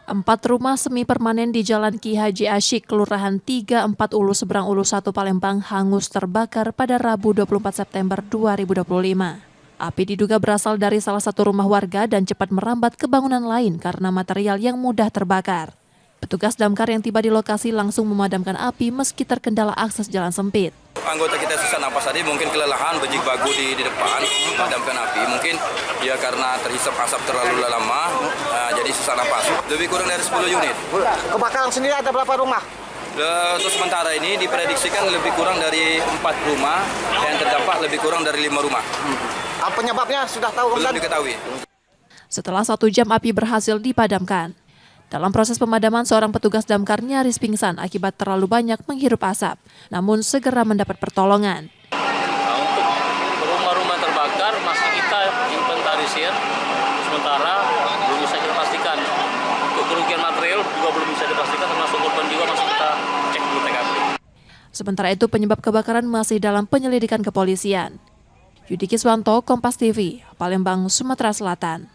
Empat rumah semi permanen di Jalan Ki Haji Asyik, Kelurahan 34 Ulu Seberang Ulu 1 Palembang hangus terbakar pada Rabu 24 September 2025. Api diduga berasal dari salah satu rumah warga dan cepat merambat ke bangunan lain karena material yang mudah terbakar. Petugas damkar yang tiba di lokasi langsung memadamkan api meski terkendala akses jalan sempit. Anggota kita sesak napas tadi mungkin kelelahan berjibaku di depan memadamkan api. Mungkin ya karena terhisap asap terlalu lama jadi sesak napas. Lebih kurang dari 10 unit. Kebakaran sendiri ada berapa rumah? Untuk sementara ini diprediksikan lebih kurang dari 4 rumah yang terdampak lebih kurang dari 5 rumah. Apa penyebabnya sudah tahu? Belum diketahui. Setelah 1 jam api berhasil dipadamkan. Dalam proses pemadaman, seorang petugas damkar nyaris pingsan akibat terlalu banyak menghirup asap, namun segera mendapat pertolongan. Nah, untuk rumah-rumah terbakar masih kita inventarisir, sementara belum bisa kita pastikan. Untuk kerugian material juga belum bisa dipastikan, termasuk korban jiwa masih kita cek dulu TKP. Sementara itu penyebab kebakaran masih dalam penyelidikan kepolisian. Yudi Kiswanto, Kompas TV, Palembang, Sumatera Selatan.